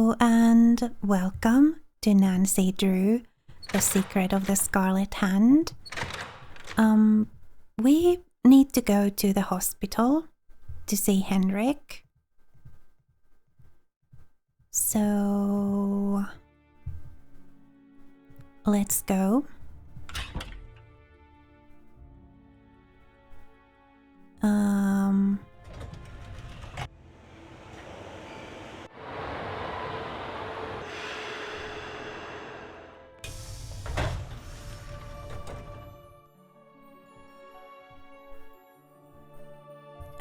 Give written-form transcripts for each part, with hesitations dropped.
Hello and welcome to Nancy Drew, The Secret of the Scarlet Hand. We need to go to the hospital to see Henrik. So let's go.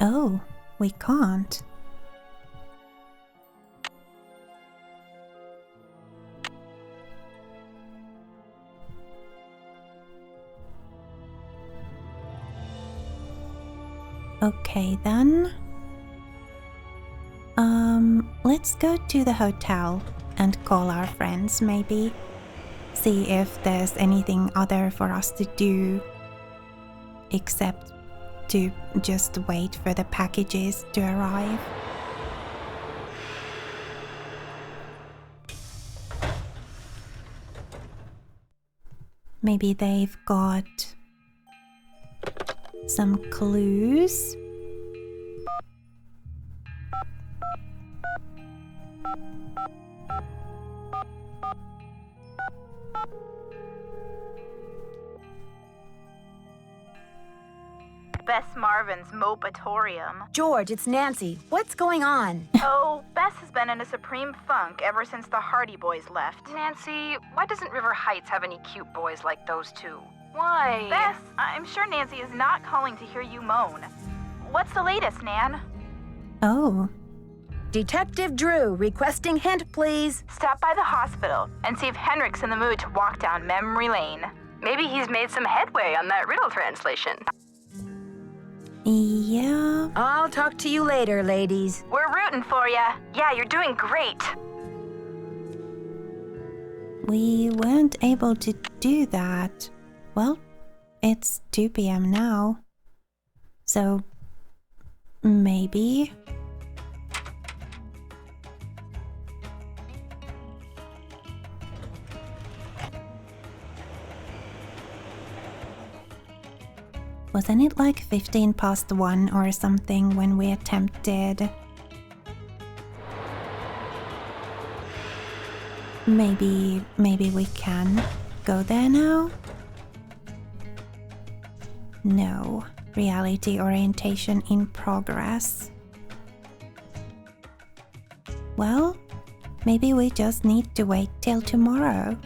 Oh, we can't. Okay then. Let's go to the hotel and call our friends maybe. See if there's anything other for us to do except to just wait for the packages to arrive. Maybe they've got some clues. Bess Marvin's Mopatorium. George, it's Nancy. What's going on? Oh, Bess has been in a supreme funk ever since the Hardy Boys left. Nancy, why doesn't River Heights have any cute boys like those two? Why? Bess, I'm sure Nancy is not calling to hear you moan. What's the latest, Nan? Oh, Detective Drew, requesting hint, please. Stop by the hospital and see if Henrik's in the mood to walk down memory lane. Maybe he's made some headway on that riddle translation. yeah. I'll talk to you later, ladies. We're rooting for ya. Yeah, you're doing great. We weren't able to do that. Well, it's 2 p.m. now. So, maybe. Wasn't it like 15 past 1 or something when we attempted? Maybe we can go there now? No. Reality orientation in progress. Well, maybe we just need to wait till tomorrow.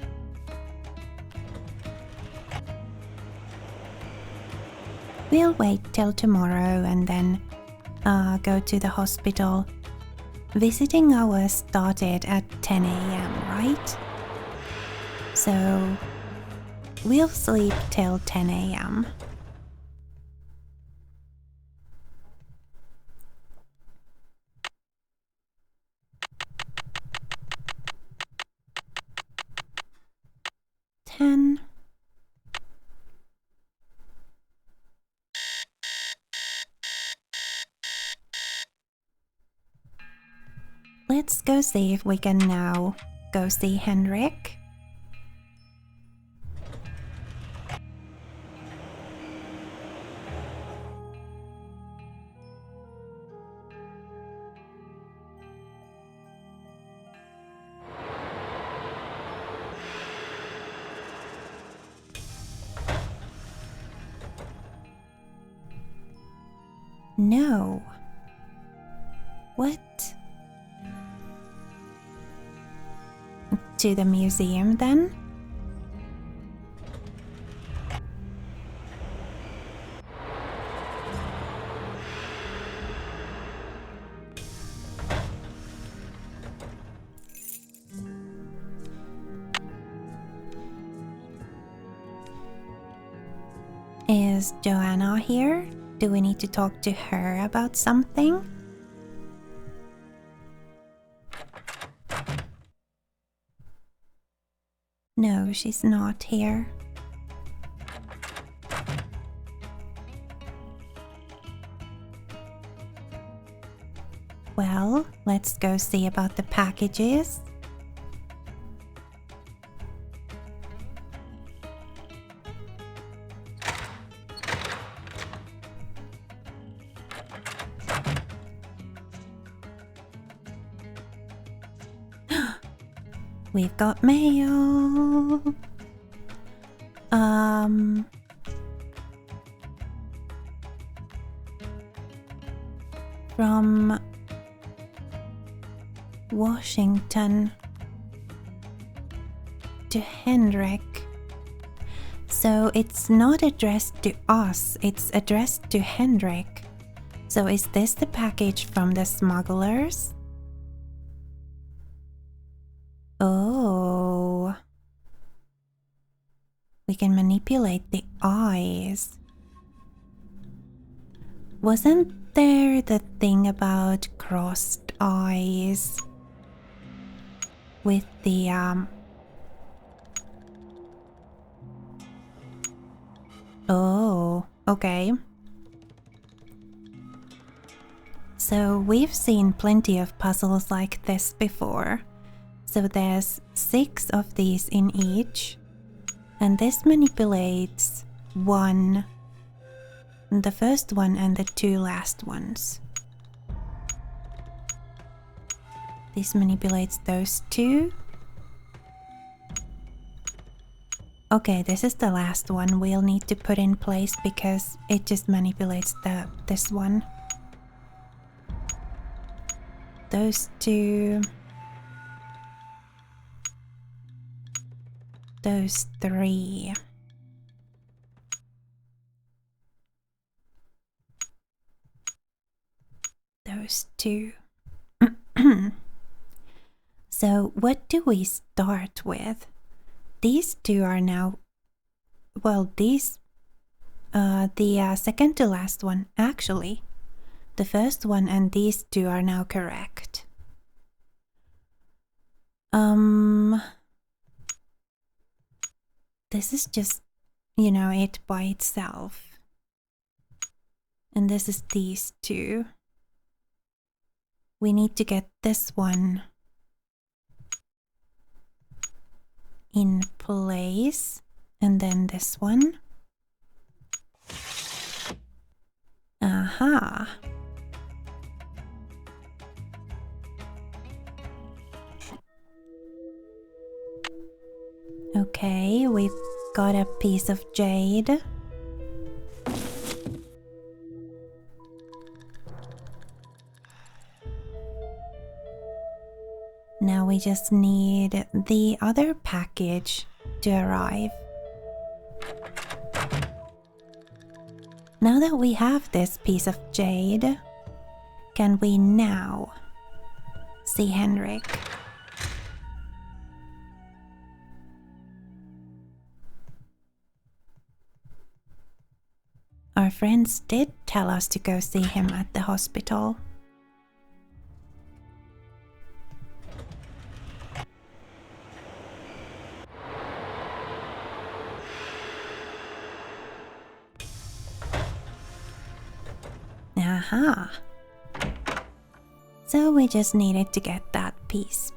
We'll wait till tomorrow and then go to the hospital. Visiting hours started at 10 a.m., right? So we'll sleep till 10 a.m. Let's go see if we can now go see Henrik. No. What? To the museum then? Is Joanna here? Do we need to talk to her about something? No, she's not here. Well, let's go see about the packages. We've got mail. From Washington to Henrik. So it's not addressed to us, it's addressed to Henrik. So is this the package from the smugglers? Oh. We can manipulate the eyes. Wasn't there the thing about crossed eyes? With the Oh, okay. So we've seen plenty of puzzles like this before. So there's 6 of these in each. And this manipulates one, the first one and the 2 last ones. This manipulates those 2. Okay, this is the last one we'll need to put in place because it just manipulates this one. Those 2. Those 3. Those 2. So what do we start with? These 2 are now, well, these, the second to last one, actually. The first one and these 2 are now correct. This is just, you know, it by itself. And this is these 2. We need to get this one in place, and then this one. Aha. Okay, we've got a piece of jade. Now we just need the other package to arrive. Now that we have this piece of jade, can we now see Henrik? Our friends did tell us to go see him at the hospital. Aha. So we just needed to get that piece.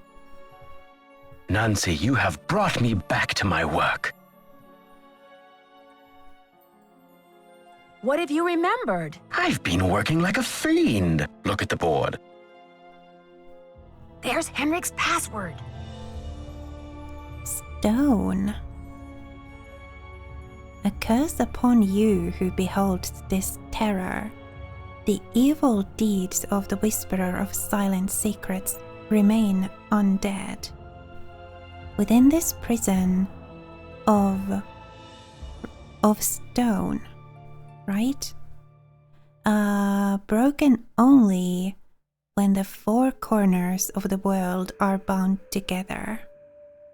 Nancy, you have brought me back to my work. What have you remembered? I've been working like a fiend. Look at the board. There's Henrik's password. Stone. A curse upon you who beholds this terror. The evil deeds of the Whisperer of Silent Secrets remain undead. Within this prison of stone, right? Broken only when the 4 corners of the world are bound together.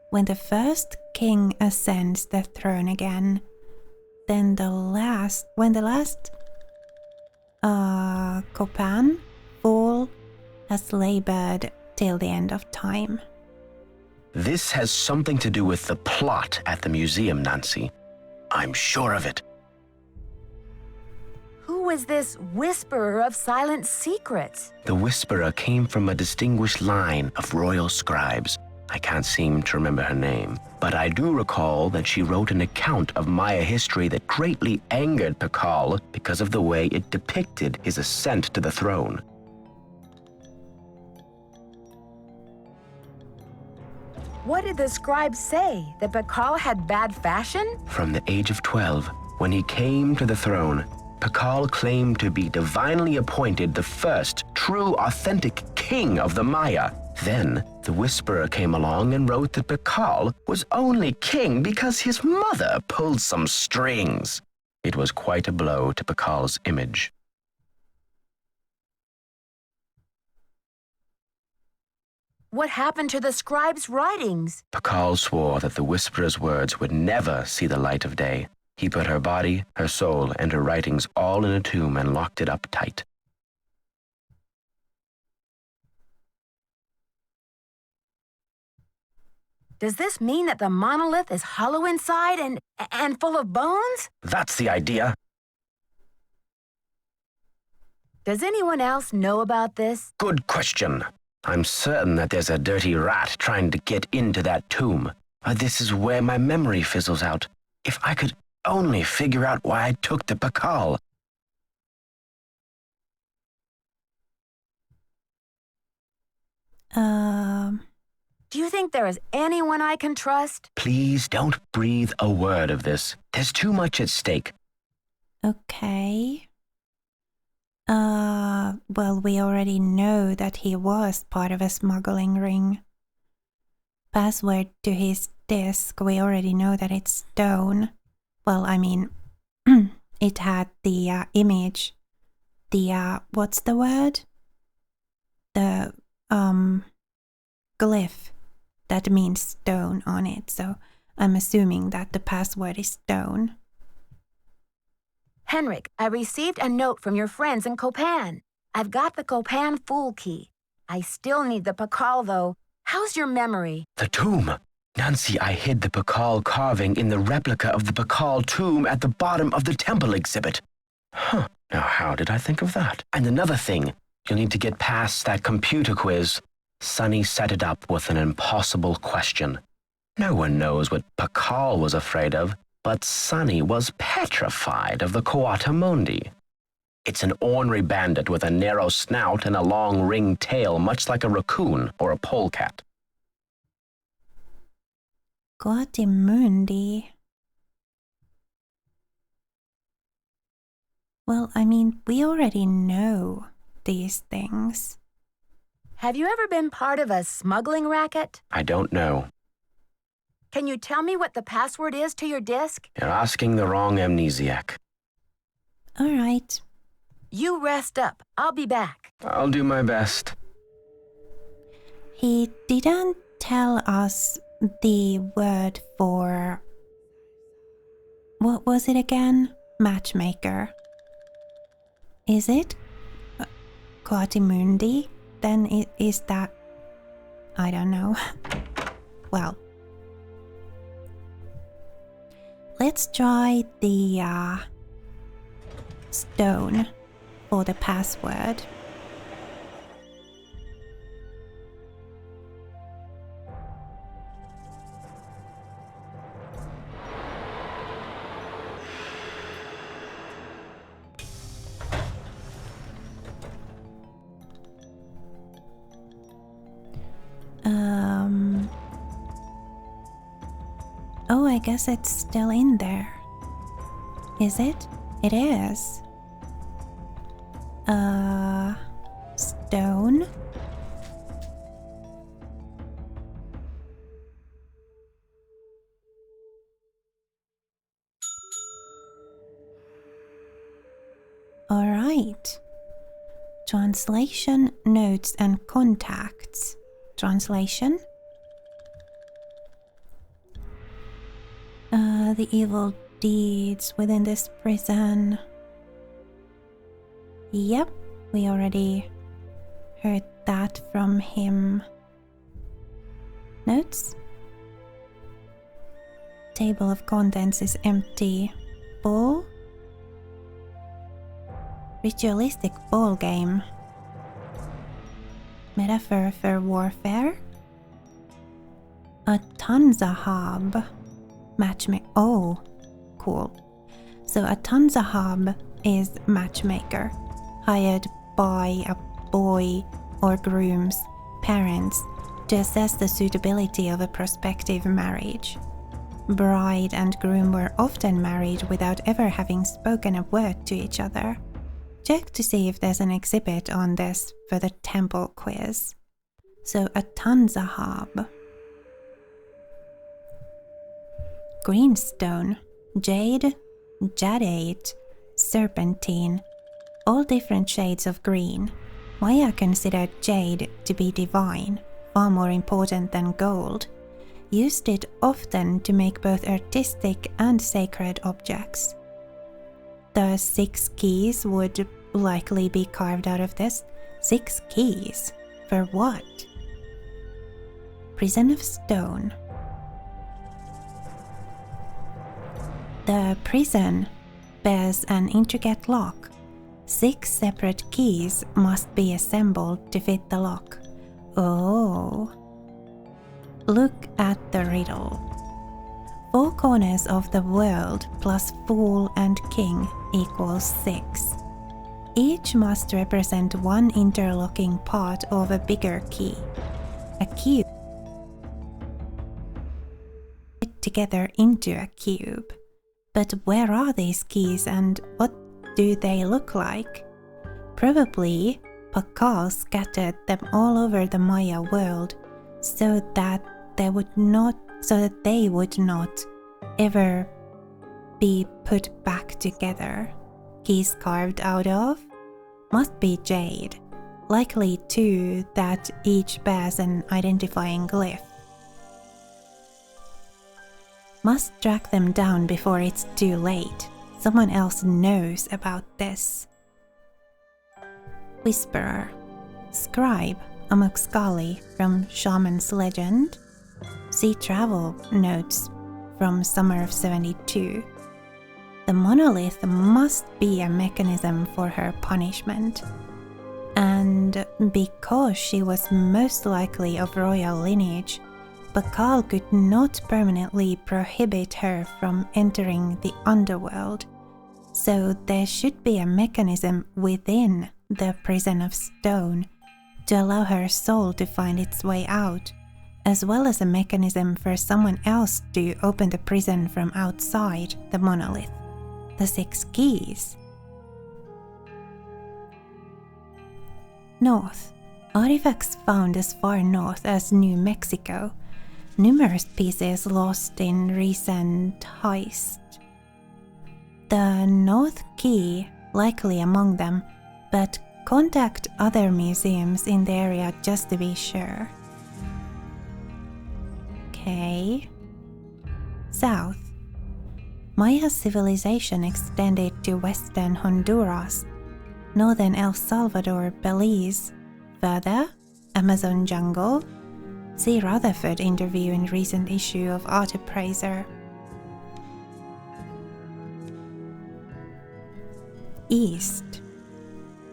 When the first king ascends the throne again, then when the last Copan fall has labored till the end of time. This has something to do with the plot at the museum, Nancy. I'm sure of it. Who is this Whisperer of Silent Secrets? The Whisperer came from a distinguished line of royal scribes. I can't seem to remember her name, but I do recall that she wrote an account of Maya history that greatly angered Pakal because of the way it depicted his ascent to the throne. What did the scribe say? That Pakal had bad fashion? From the age of 12, when he came to the throne, Pakal claimed to be divinely appointed the first true, authentic king of the Maya. Then, the Whisperer came along and wrote that Pakal was only king because his mother pulled some strings. It was quite a blow to Pakal's image. What happened to the scribe's writings? Pakal swore that the Whisperer's words would never see the light of day. He put her body, her soul, and her writings all in a tomb and locked it up tight. Does this mean that the monolith is hollow inside and full of bones? That's the idea. Does anyone else know about this? Good question. I'm certain that there's a dirty rat trying to get into that tomb. But this is where my memory fizzles out. If I could only figure out why I took the Pakal. Do you think there is anyone I can trust? Please don't breathe a word of this. There's too much at stake. Okay. Well, we already know that he was part of a smuggling ring. Password to his disk, we already know that it's stone. Well, I mean, it had the image. The, what's the word? The, glyph that means stone on it, so I'm assuming that the password is stone. Henrik, I received a note from your friends in Copan. I've got the Copan Fool Key. I still need the Pakal, though. How's your memory? The tomb. Nancy, I hid the Pakal carving in the replica of the Pakal tomb at the bottom of the temple exhibit. Huh. Now, how did I think of that? And another thing, you'll need to get past that computer quiz. Sunny set it up with an impossible question. No one knows what Pakal was afraid of, but Sunny was petrified of the Coatamundi. It's an ornery bandit with a narrow snout and a long ringed tail, much like a raccoon or a polecat. Coatamundi. Well, I mean, we already know these things. Have you ever been part of a smuggling racket? I don't know. Can you tell me what the password is to your disk? You're asking the wrong amnesiac. All right. You rest up. I'll be back. I'll do my best. He didn't tell us the word for... What was it again? Matchmaker. Is it Coatimundi? Then is that... I don't know. Well. Let's try the stone for the password. Oh, I guess it's still in there. Is it? It is. Stone. All right. Translation, notes, and contacts. Translation. The evil deeds within this prison. Yep, we already heard that from him. Notes. Table of contents is empty. Ball. Ritualistic ball game. Metaphor for warfare. A Tanzahab. Matchmaker. Oh, cool. So a Tanzahab is matchmaker, hired by a boy or groom's parents to assess the suitability of a prospective marriage. Bride and groom were often married without ever having spoken a word to each other. Check to see if there's an exhibit on this for the temple quiz. So a tanzahab. Greenstone, jade, jadeite, serpentine, all different shades of green. Maya considered jade to be divine, far more important than gold. Used it often to make both artistic and sacred objects. The 6 keys would likely be carved out of this. 6 keys? For what? Prison of stone. The prison bears an intricate lock. 6 separate keys must be assembled to fit the lock. Oh. Look at the riddle. 4 corners of the world plus fool and king equals 6. Each must represent one interlocking part of a bigger key. A cube together into a cube. But where are these keys and what do they look like? Probably Pakal scattered them all over the Maya world so that they would not ever be put back together. Keys carved out of must be jade, likely too that each bears an identifying glyph. Must track them down before it's too late. Someone else knows about this. Whisperer. Scribe, a Muxkali from Shaman's Legend. See travel notes from Summer of 72. The monolith must be a mechanism for her punishment. And because she was most likely of royal lineage, Pakal could not permanently prohibit her from entering the underworld, so there should be a mechanism within the prison of stone to allow her soul to find its way out, as well as a mechanism for someone else to open the prison from outside the monolith. The 6 keys. North. Artifacts found as far north as New Mexico. Numerous pieces lost in recent heist. The North Key likely among them, but contact other museums in the area just to be sure. Okay. South. Maya civilization extended to western Honduras, northern El Salvador, Belize, further, Amazon jungle. See Rutherford interview in recent issue of Art Appraiser. East.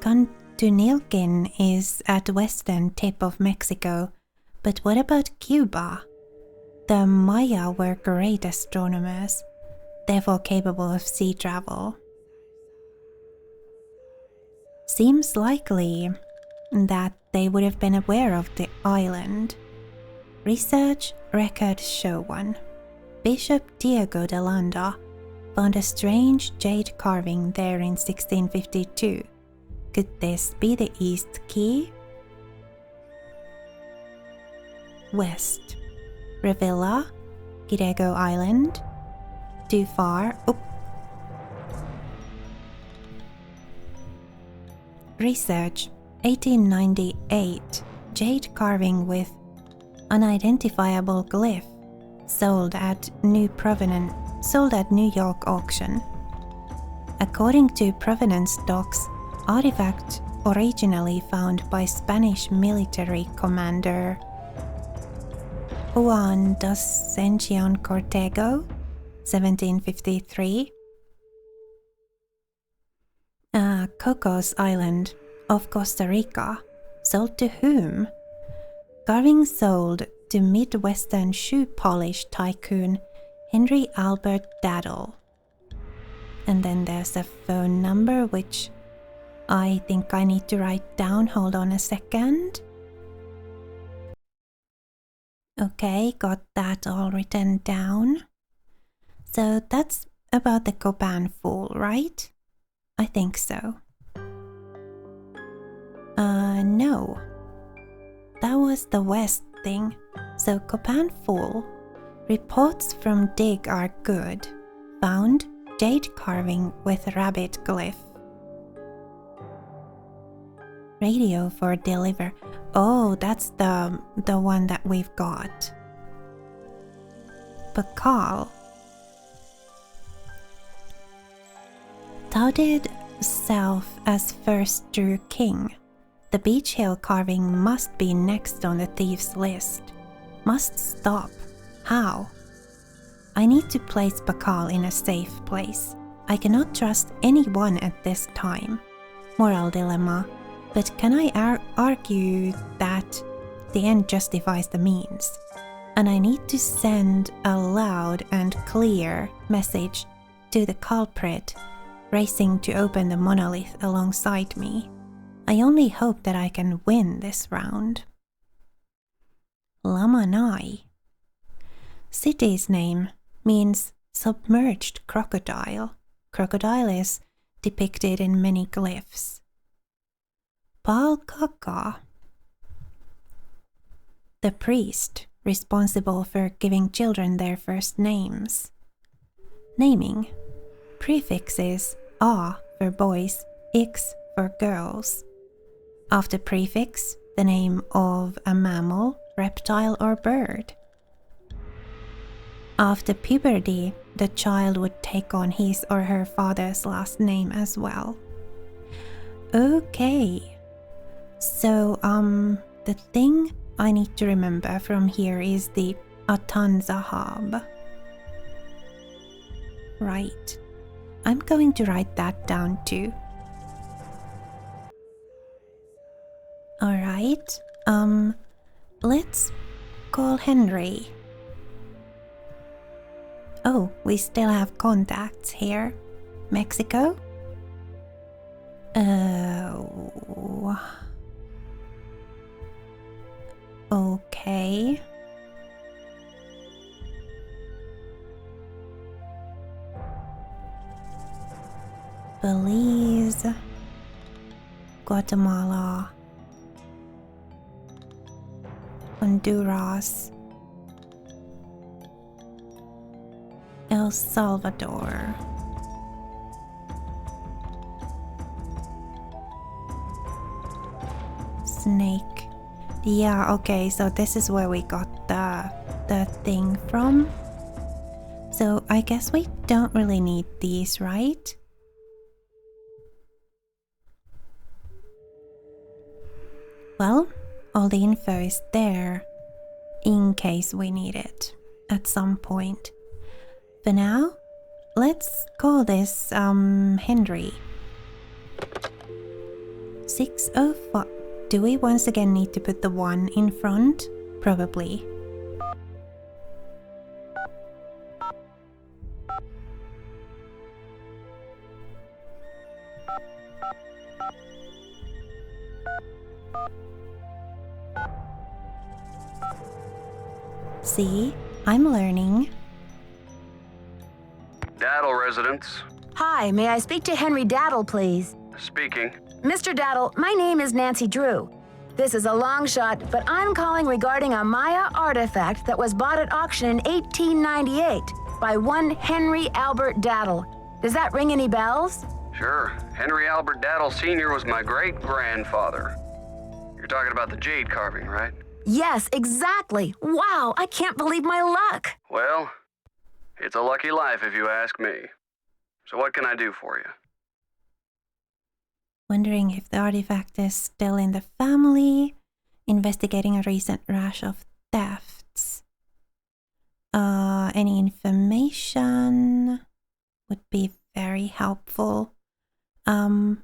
Cantunilquin is at western tip of Mexico, but what about Cuba? The Maya were great astronomers, therefore capable of sea travel. Seems likely that they would have been aware of the island. Research records show one. Bishop Diego de Landa found a strange jade carving there in 1652. Could this be the East Key? West. Revilla, Girego Island. Too far. Research 1898. Jade carving with unidentifiable glyph sold at New York auction. According to Provenance docs, artifact originally found by Spanish military commander Juan d'Ascension Cortego, 1753. Cocos Island of Costa Rica. Sold to whom? Carving sold to Midwestern shoe polish tycoon Henry Albert Daddle. And then there's a phone number which I think I need to write down. Hold on a second. Okay, got that all written down. So that's about the Copan Fool, right? I think so. No. That was the west thing. So Copan Fool. Reports from dig are good. Found jade carving with rabbit glyph. Radio for deliver. Oh, that's the one that we've got. Pakal. Touted self as first true king. The beach hill carving must be next on the thief's list. Must stop. How? I need to place Pakal in a safe place. I cannot trust anyone at this time. Moral dilemma. But can I argue that the end justifies the means? And I need to send a loud and clear message to the culprit racing to open the monolith alongside me. I only hope that I can win this round. Lamanai. City's name means submerged crocodile. Crocodile is depicted in many glyphs. Palkaka. The priest responsible for giving children their first names. Naming. Prefixes A for boys, X for girls. After prefix, the name of a mammal, reptile or bird. After puberty, the child would take on his or her father's last name as well. Okay. So, the thing I need to remember from here is the Atanzahab. Right. I'm going to write that down too. Alright. Let's call Henry. Oh, we still have contacts here. Mexico? Okay. Belize, Guatemala, Honduras, El Salvador. Snake. Yeah, okay, so this is where we got the thing from. So I guess we don't really need these, right? Well, all the info is there in case we need it at some point. For now, let's call this Henry. 605. Do we once again need to put the 1 in front? Probably. See, I'm learning. Daddle residence. Hi, may I speak to Henry Daddle, please? Speaking. Mr. Daddle, my name is Nancy Drew. This is a long shot, but I'm calling regarding a Maya artifact that was bought at auction in 1898 by one Henry Albert Daddle. Does that ring any bells? Sure. Henry Albert Daddle Sr. was my great-grandfather. You're talking about the jade carving, right? Yes, exactly. Wow, I can't believe my luck. Well, it's a lucky life if you ask me. So what can I do for you? Wondering if the artifact is still in the family. Investigating a recent rash of thefts. Any information would be very helpful. I'm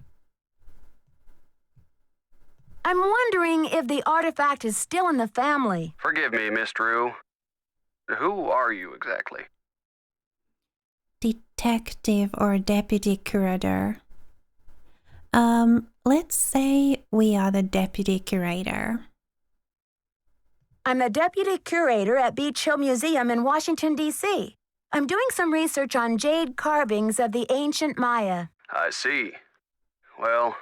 wondering if the artifact is still in the family. Forgive me, Miss Drew. Who are you exactly? Detective or deputy curator. Let's say we are the deputy curator. I'm the deputy curator at Beach Hill Museum in Washington, D.C. I'm doing some research on jade carvings of the ancient Maya. I see. Well,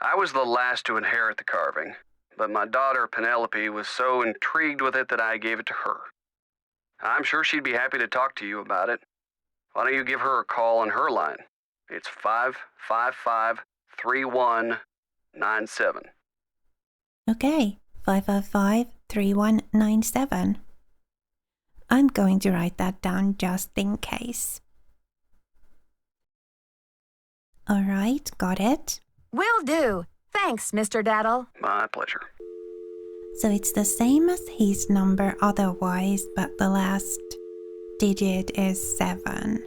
I was the last to inherit the carving, but my daughter Penelope was so intrigued with it that I gave it to her. I'm sure she'd be happy to talk to you about it. Why don't you give her a call on her line? It's 555-3197. Okay, 555-3197. I'm going to write that down just in case. All right, got it. Will do. Thanks, Mr. Daddle. My pleasure. So it's the same as his number otherwise, but the last digit is 7.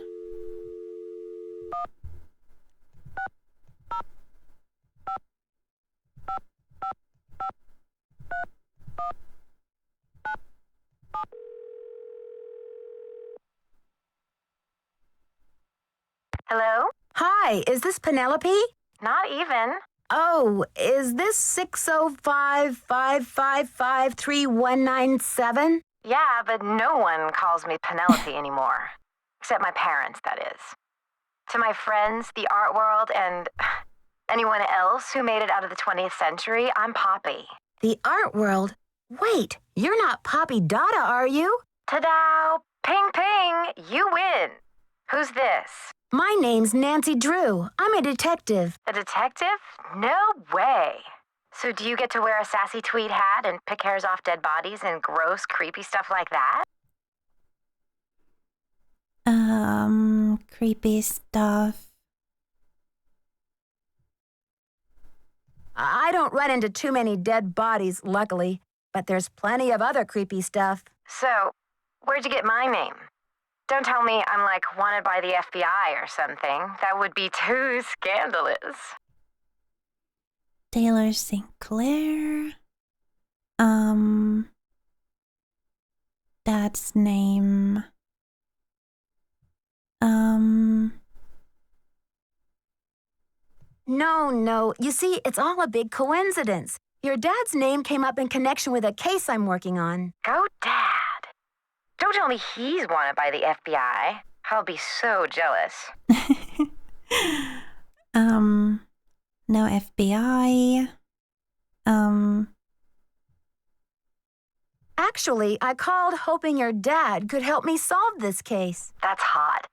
Hello? Hi, is this Penelope? Not even. Oh, is this 605-555-3197? Yeah, but no one calls me Penelope anymore. Except my parents, that is. To my friends, the art world, and anyone else who made it out of the 20th century, I'm Poppy. The art world? Wait, you're not Poppy Dada, are you? Ta-da! Ping ping! You win! Who's this? My name's Nancy Drew. I'm a detective. A detective? No way! So do you get to wear a sassy tweed hat and pick hairs off dead bodies and gross, creepy stuff like that? Creepy stuff. I don't run into too many dead bodies, luckily, but there's plenty of other creepy stuff. So, where'd you get my name? Don't tell me I'm like wanted by the FBI or something. That would be too scandalous. Taylor Sinclair. Dad's name. No. You see, it's all a big coincidence. Your dad's name came up in connection with a case I'm working on. Go Dad. Don't tell me he's wanted by the FBI. I'll be so jealous. No FBI. Actually, I called hoping your dad could help me solve this case. That's hot.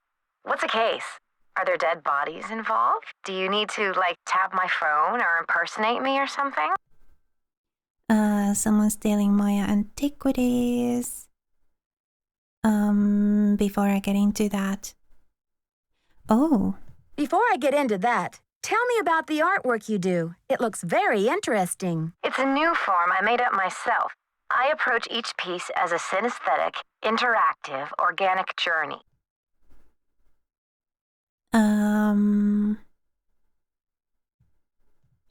What's a case? Are there dead bodies involved? Do you need to, like, tap my phone or impersonate me or something? Someone stealing Maya antiquities. Before I get into that. Oh. Before I get into that, tell me about the artwork you do. It looks very interesting. It's a new form I made up myself. I approach each piece as a synesthetic, interactive, organic journey.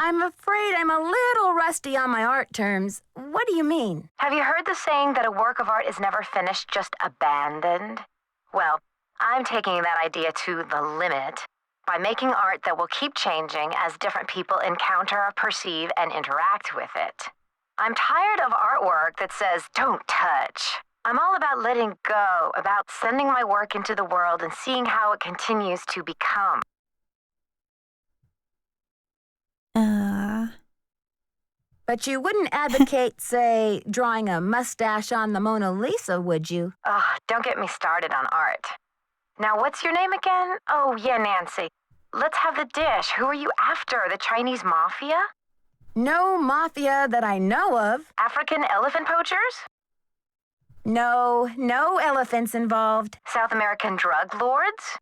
I'm afraid I'm a little rusty on my art terms. What do you mean? Have you heard the saying that a work of art is never finished, just abandoned? Well, I'm taking that idea to the limit by making art that will keep changing as different people encounter, perceive, and interact with it. I'm tired of artwork that says, don't touch. I'm all about letting go, about sending my work into the world and seeing how it continues to become. But you wouldn't advocate, say, drawing a mustache on the Mona Lisa, would you? Ugh, don't get me started on art. Now, what's your name again? Oh, yeah, Nancy. Let's have the dish. Who are you after? The Chinese mafia? No mafia that I know of. African elephant poachers? No elephants involved. South American drug lords?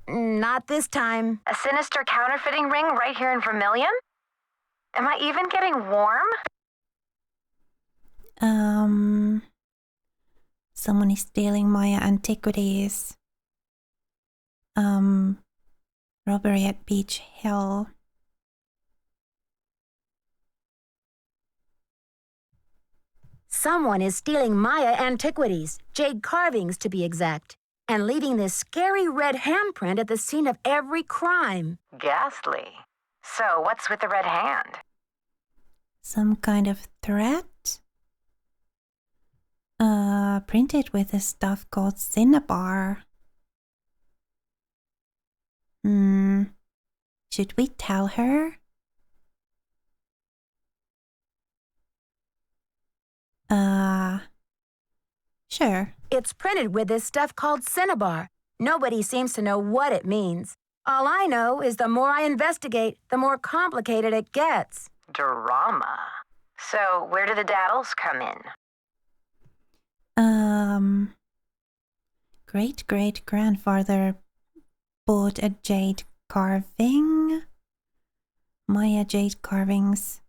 Not this time. A sinister counterfeiting ring right here in Vermilion? Am I even getting warm? Someone is stealing Maya antiquities. Robbery at Beach Hill. Someone is stealing Maya antiquities, jade carvings to be exact, and leaving this scary red handprint at the scene of every crime. Ghastly. So, what's with the red hand? Some kind of threat? printed with a stuff called cinnabar. Should we tell her? Sure. It's printed with this stuff called cinnabar. Nobody seems to know what it means. All I know is the more I investigate, the more complicated it gets. Drama. So, where do the daddles come in? Great-great-grandfather bought a jade carving. Maya jade carvings.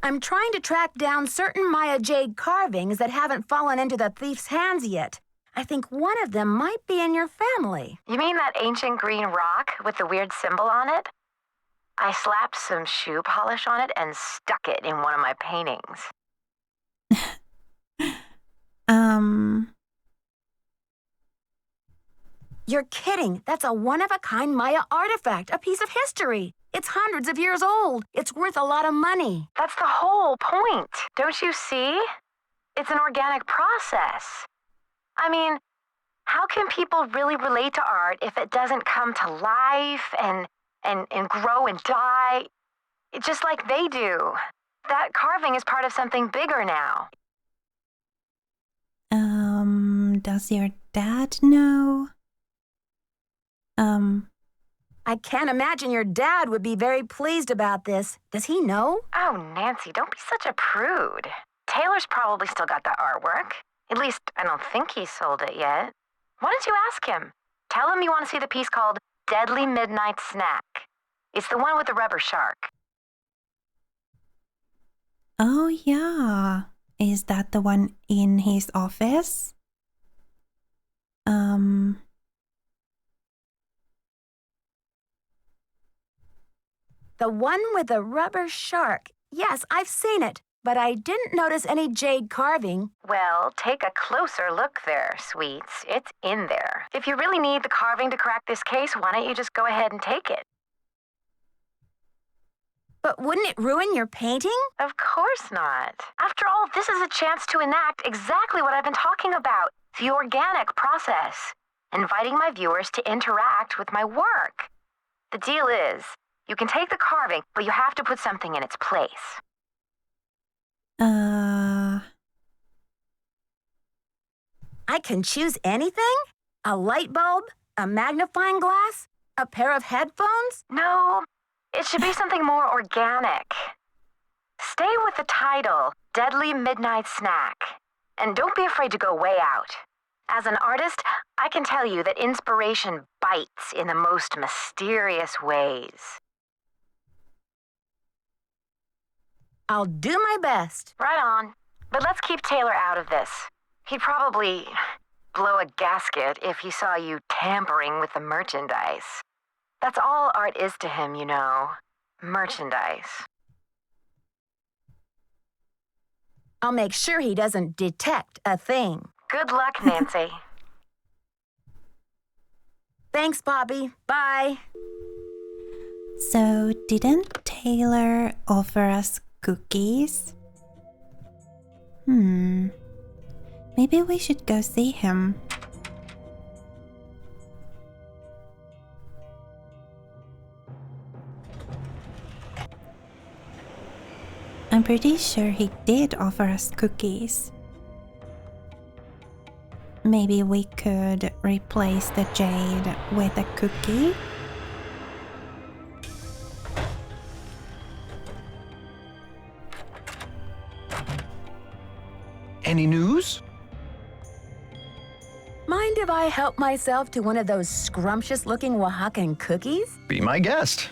I'm trying to track down certain Maya jade carvings that haven't fallen into the thief's hands yet. I think one of them might be in your family. You mean that ancient green rock with the weird symbol on it? I slapped some shoe polish on it and stuck it in one of my paintings. You're kidding. That's a one-of-a-kind Maya artifact, a piece of history. It's hundreds of years old. It's worth a lot of money. That's the whole point. Don't you see? It's an organic process. I mean, how can people really relate to art if it doesn't come to life and grow and die, just like they do? That carving is part of something bigger now. Does your dad know? I can't imagine your dad would be very pleased about this. Does he know? Oh, Nancy, don't be such a prude. Taylor's probably still got the artwork. At least, I don't think he sold it yet. Why don't you ask him? Tell him you want to see the piece called Deadly Midnight Snack. It's the one with the rubber shark. Oh, yeah. Is that the one in his office? The one with the rubber shark. Yes, I've seen it, but I didn't notice any jade carving. Well, take a closer look there, sweets. It's in there. If you really need the carving to crack this case, why don't you just go ahead and take it? But wouldn't it ruin your painting? Of course not. After all, this is a chance to enact exactly what I've been talking about, the organic process, inviting my viewers to interact with my work. The deal is, you can take the carving, but you have to put something in its place. I can choose anything? A light bulb? A magnifying glass? A pair of headphones? No, it should be something more organic. Stay with the title, Deadly Midnight Snack. And don't be afraid to go way out. As an artist, I can tell you that inspiration bites in the most mysterious ways. I'll do my best. Right on. But let's keep Taylor out of this. He'd probably blow a gasket if he saw you tampering with the merchandise. That's all art is to him, you know. Merchandise. I'll make sure he doesn't detect a thing. Good luck, Nancy. Thanks, Poppy. Bye. So, didn't Taylor offer us cookies? Maybe we should go see him. I'm pretty sure he did offer us cookies. Maybe we could replace the jade with a cookie? Any news? Mind if I help myself to one of those scrumptious-looking Oaxacan cookies? Be my guest.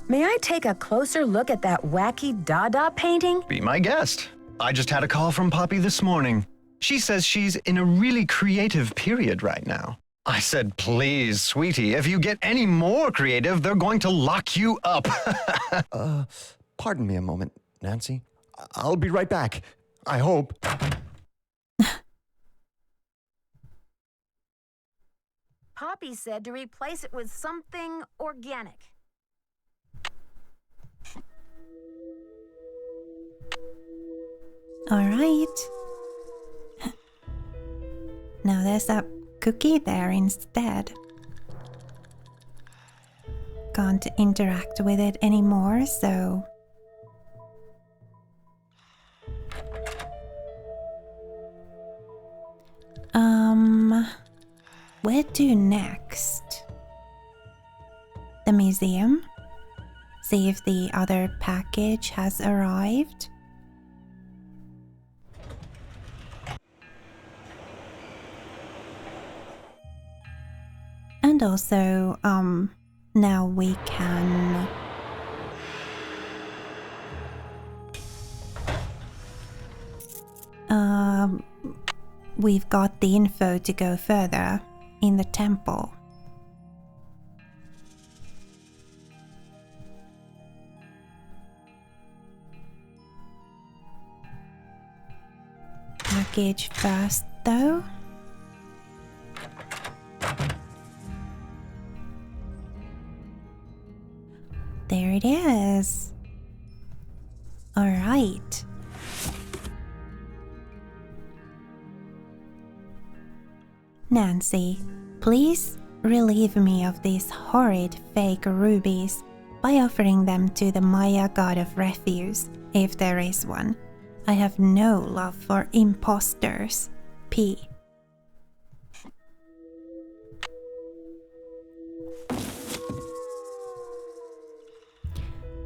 May I take a closer look at that wacky Dada painting? Be my guest. I just had a call from Poppy this morning. She says she's in a really creative period right now. I said, please, sweetie, if you get any more creative, they're going to lock you up. Pardon me a moment, Nancy. I'll be right back. I hope. Poppy said to replace it with something organic. All right. Now there's a cookie there instead. Can't interact with it anymore, so... Where to next? The museum? See if the other package has arrived? And also, now we can... We've got the info to go further in the temple. Package first, though. There it is. All right. Nancy, please relieve me of these horrid fake rubies by offering them to the Maya god of refuse, if there is one. I have no love for imposters. P.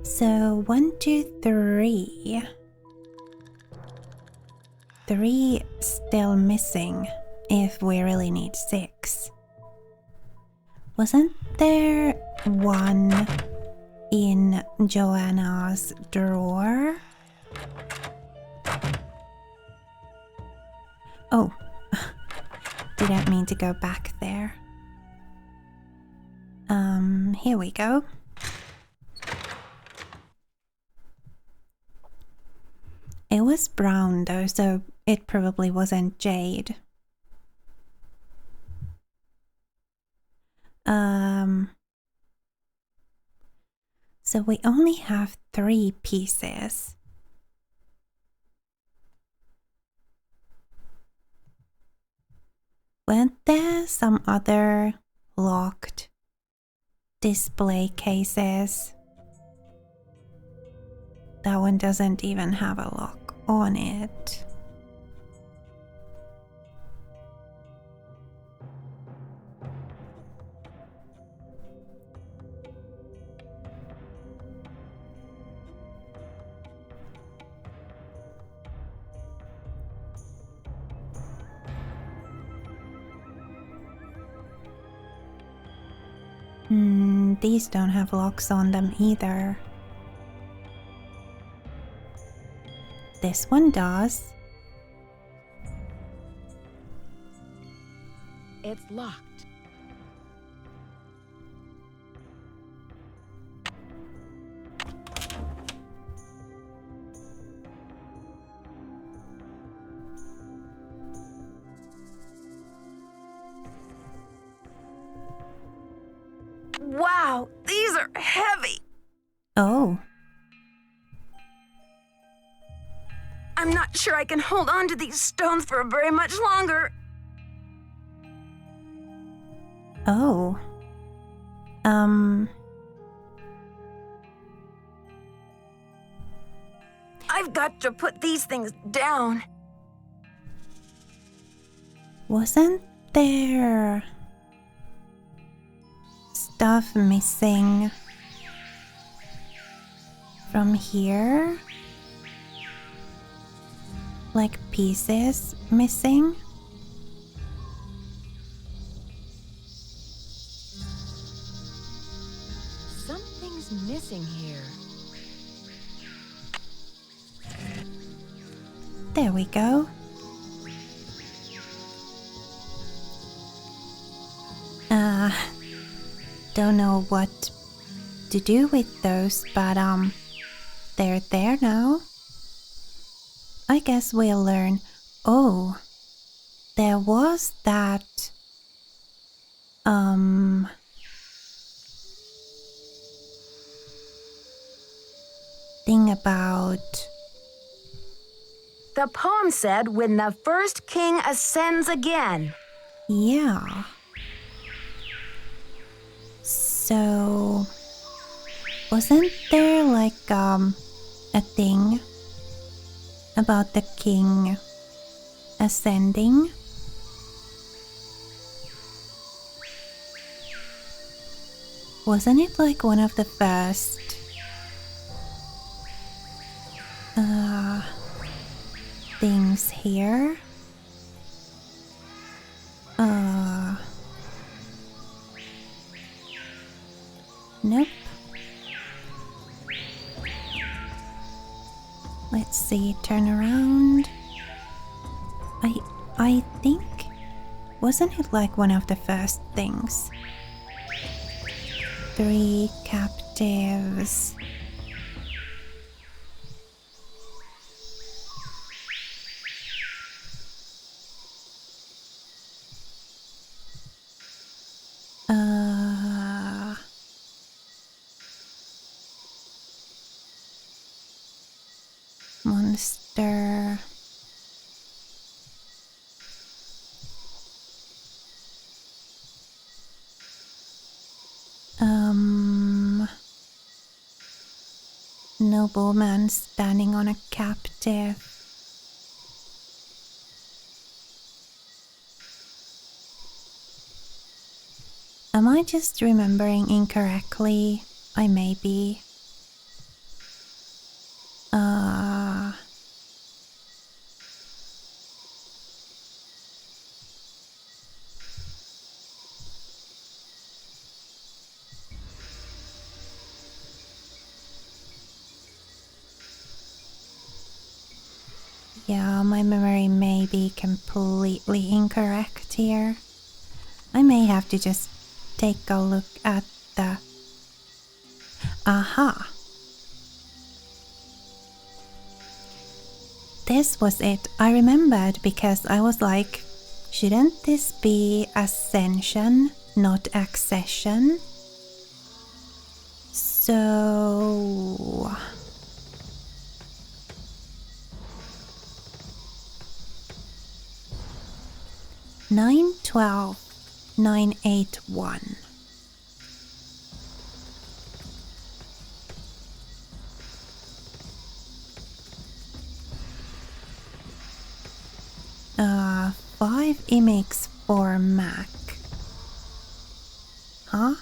So 1, 2, 3. 3 still missing if we really need 6. Wasn't there one in Joanna's drawer? Oh, didn't mean to go back there. Here we go. It was brown though, so it probably wasn't jade. So we only have 3 pieces. Weren't there some other locked display cases? That one doesn't even have a lock on it. These don't have locks on them either. This one does. It's locked. Wow, these are heavy. Oh. I'm not sure I can hold on to these stones for very much longer. Oh. I've got to put these things down. Wasn't there stuff missing from here? Like pieces missing? Something's missing here. There we go. Don't know what to do with those, but they're there now. I guess we'll learn. Oh, there was that thing about. The poem said, when the first king ascends again. Yeah. So, wasn't there like a thing about the king ascending? Wasn't it like one of the first things here? Nope. Let's see, turn around. I think, wasn't it like one of the first things? 3 captives. Monster. Nobleman standing on a captive. Am I just remembering incorrectly? I may be. Yeah, my memory may be completely incorrect here. I may have to just take a look at the... Aha! This was it. I remembered because I was like, shouldn't this be ascension, not accession? So... 912 981. Uh, 5 imix for Mac. Huh?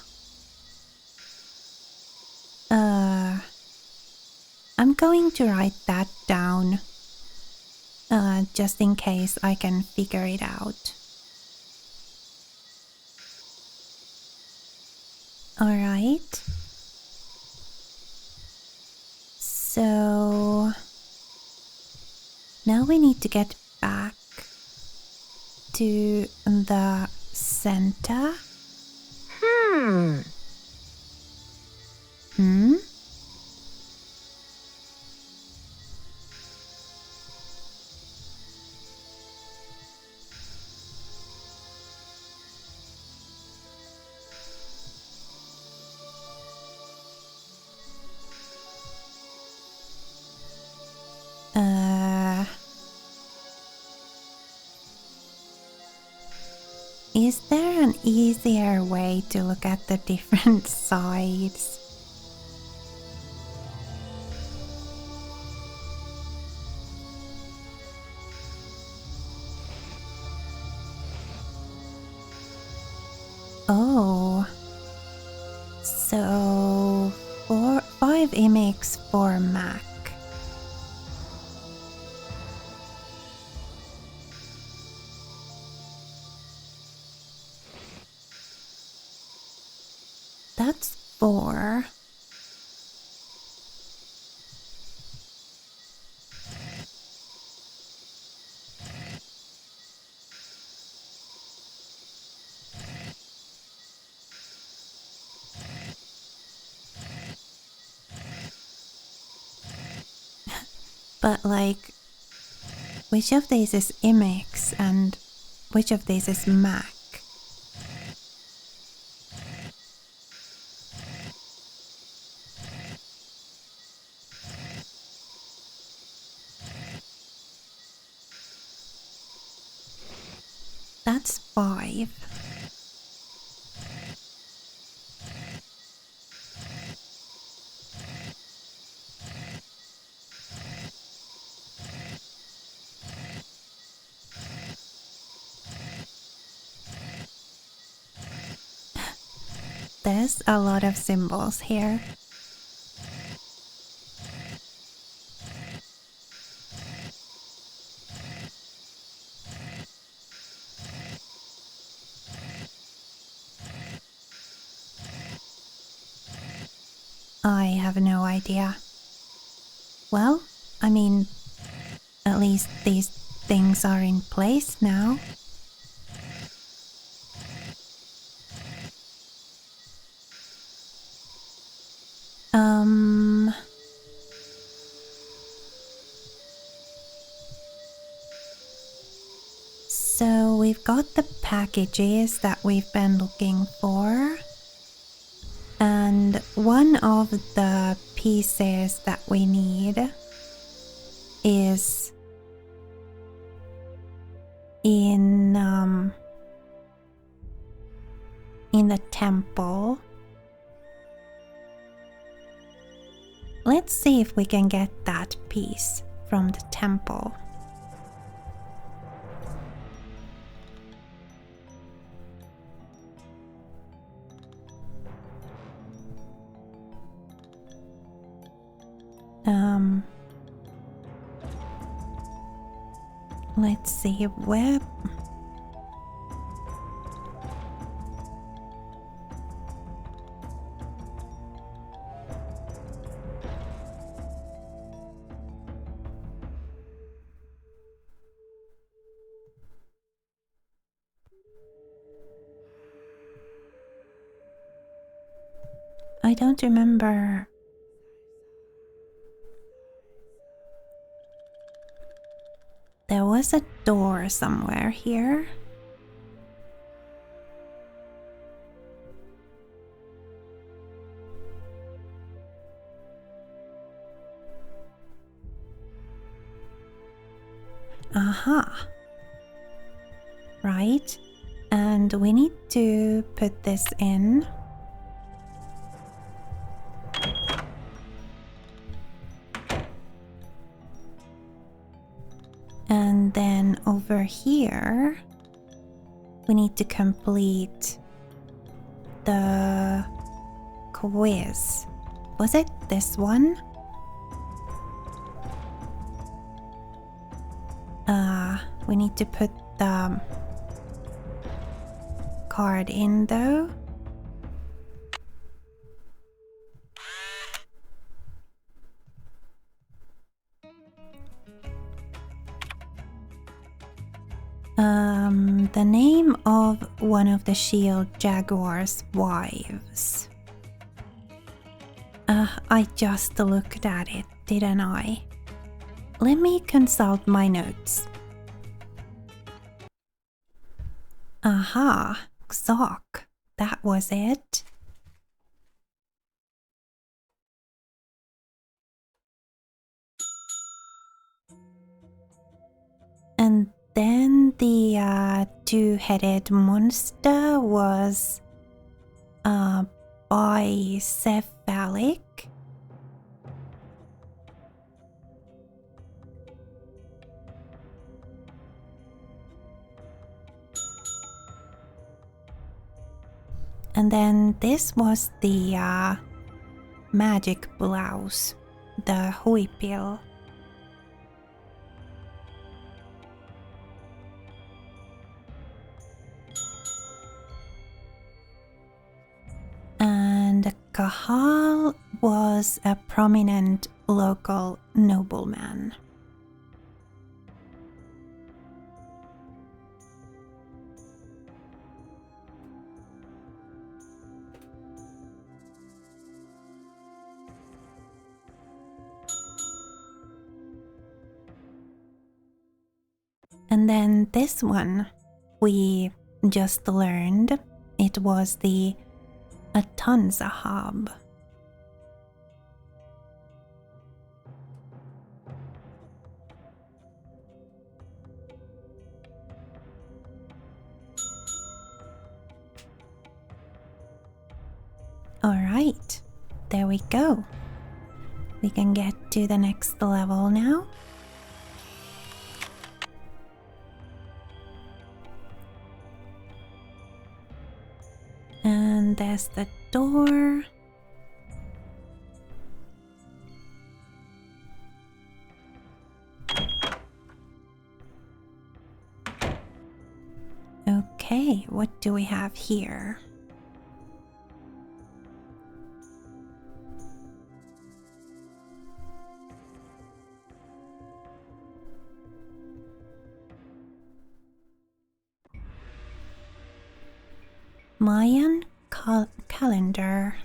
I'm going to write that down. Just in case I can figure it out. Alright. So now we need to get back to the center. Hmm? Is there an easier way to look at the different sides? Oh, so 5 imix for Mac. That's 4. But like, Which of these is Imix and which of these is Mac? That's 5. There's a lot of symbols here. I have no idea. Well, I mean, at least these things are in place now. So we've got the packages that we've been looking for. And one of the pieces that we need is in the temple. Let's see if we can get that piece from the temple. Let's see where. I don't remember. There was a door somewhere here. Aha. Right. And we need to put this in. And then over here, we need to complete the quiz. Was it this one? We need to put the card in though. The name of one of the Shield Jaguar's wives. I just looked at it, didn't I? Let me consult my notes. Aha, Xok. That was it. And then the two-headed monster was bicephalic. And then this was the magic blouse, the huipil. And Kahal was a prominent local nobleman. And then this one, we just learned it was the Atanzahab. Alright, there we go. We can get to the next level now. And there's the door. Okay, what do we have here? Mayan calendar.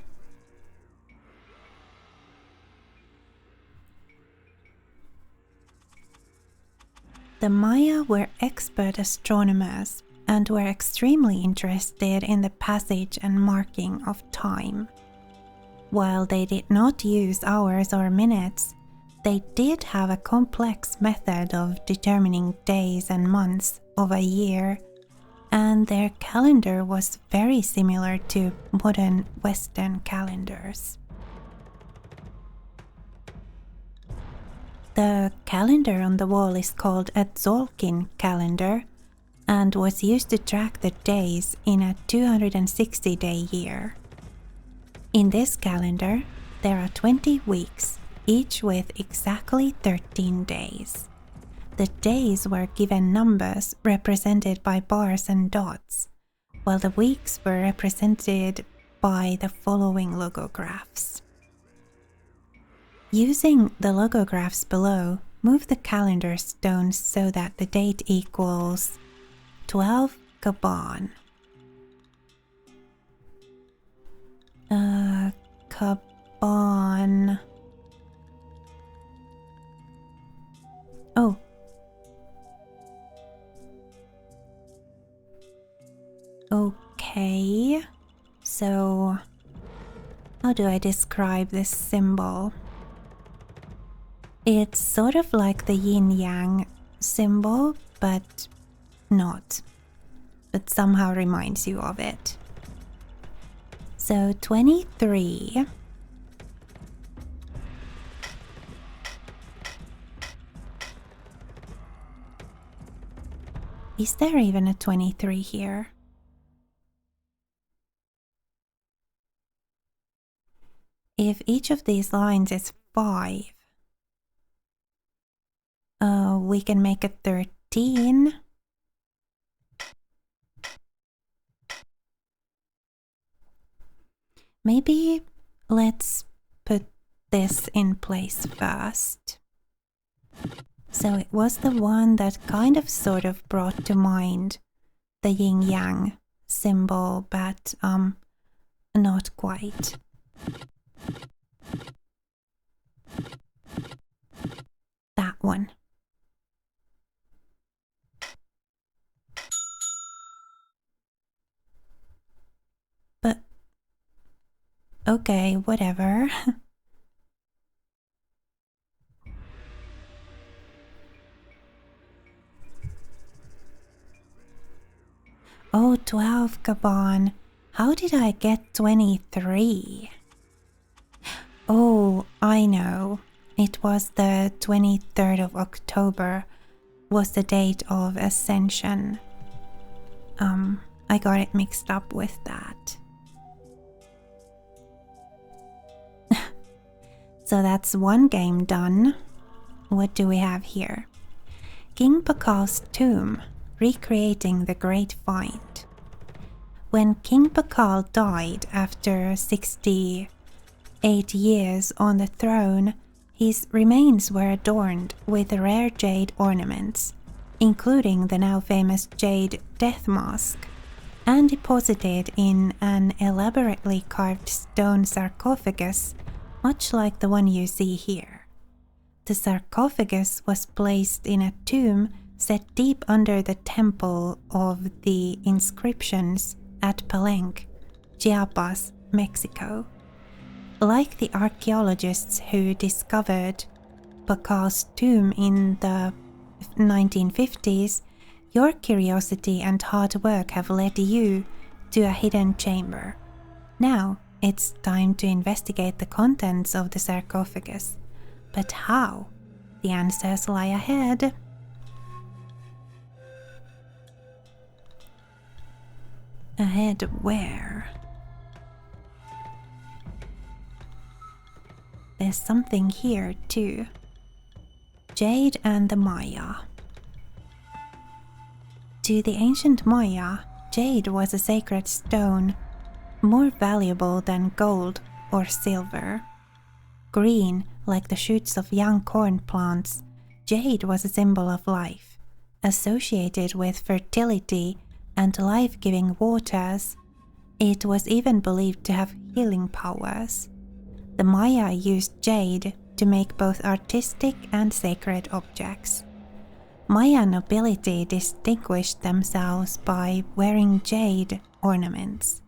The Maya were expert astronomers and were extremely interested in the passage and marking of time. While they did not use hours or minutes, they did have a complex method of determining days and months of a year, and their calendar was very similar to modern Western calendars. The calendar on the wall is called a Tzolk'in calendar and was used to track the days in a 260-day year. In this calendar, there are 20 weeks, each with exactly 13 days. The days were given numbers represented by bars and dots, while the weeks were represented by the following logographs. Using the logographs below, move the calendar stones so that the date equals 12 Kaban. Kaban. Oh. Okay. So, how do I describe this symbol? It's sort of like the yin-yang symbol, but not. But somehow reminds you of it. So 23. Is there even a 23 here? If each of these lines is 5, we can make a 13. Maybe let's put this in place first. So it was the one that kind of sort of brought to mind the yin-yang symbol, but not quite. That one. But okay, whatever. Oh, 12 Kaban. How did I get 23? Oh, I know. It was the 23rd of October was the date of Ascension. I got it mixed up with that. So that's one game done. What do we have here? King Pakal's tomb, recreating the Great Find. When King Pakal died after 68 years on the throne, his remains were adorned with rare jade ornaments, including the now famous jade death mask, and deposited in an elaborately carved stone sarcophagus, much like the one you see here. The sarcophagus was placed in a tomb set deep under the temple of the inscriptions at Palenque, Chiapas, Mexico. Like the archaeologists who discovered Pacal's tomb in the 1950s, your curiosity and hard work have led you to a hidden chamber. Now it's time to investigate the contents of the sarcophagus. But how? The answers lie ahead. Ahead where? There's something here too. Jade and the Maya. To the ancient Maya, jade was a sacred stone, more valuable than gold or silver. Green, like the shoots of young corn plants, jade was a symbol of life, associated with fertility and life-giving waters. It was even believed to have healing powers. The Maya used jade to make both artistic and sacred objects. Maya nobility distinguished themselves by wearing jade ornaments.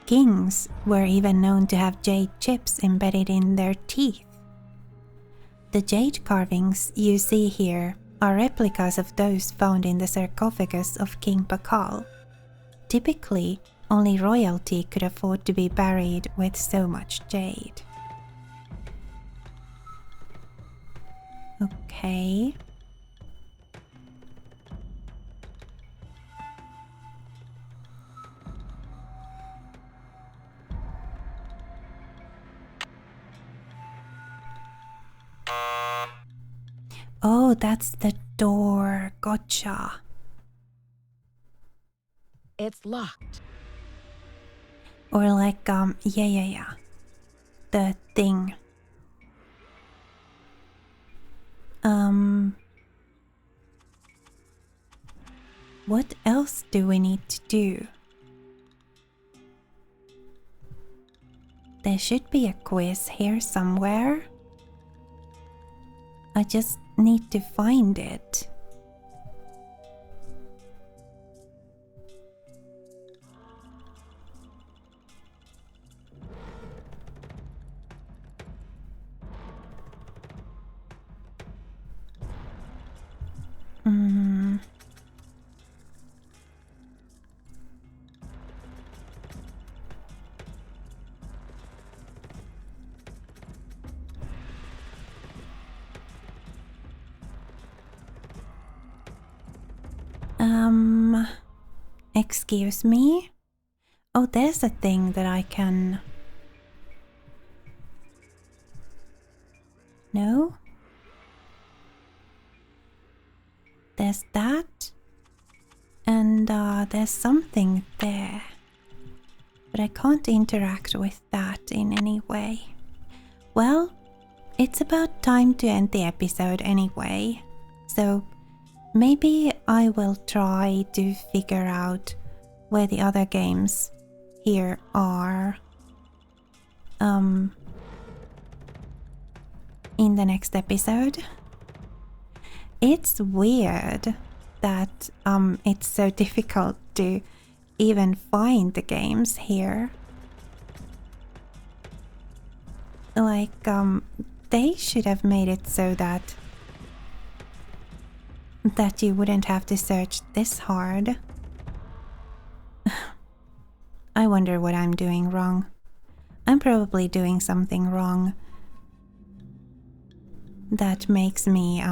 Kings were even known to have jade chips embedded in their teeth. The jade carvings you see here are replicas of those found in the sarcophagus of King Pacal. Typically, only royalty could afford to be buried with so much jade. Okay. Oh, that's the door. Gotcha. It's locked. Or like, yeah. The thing. What else do we need to do? There should be a quiz here somewhere. I just need to find it. Excuse me? Oh, there's a thing that I can... No? There's that. And there's something there. But I can't interact with that in any way. Well, it's about time to end the episode anyway. So maybe I will try to figure out where the other games here are in the next episode. It's weird that it's so difficult to even find the games here. Like, they should have made it so that you wouldn't have to search this hard. I wonder what I'm doing wrong. I'm probably doing something wrong that makes me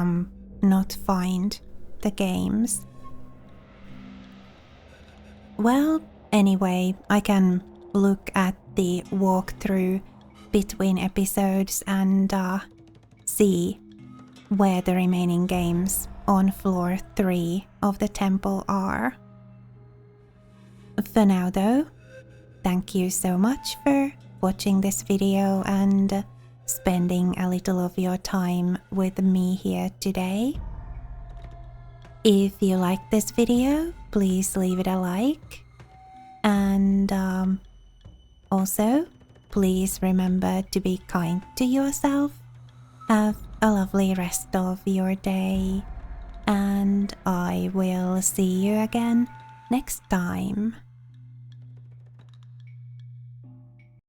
not find the games. Well, anyway, I can look at the walkthrough between episodes and see where the remaining games on floor 3 of the temple are. For now though, thank you so much for watching this video and spending a little of your time with me here today. If you liked this video, please leave it a like. And also, please remember to be kind to yourself Have a lovely rest of your day, and I will see you again next time.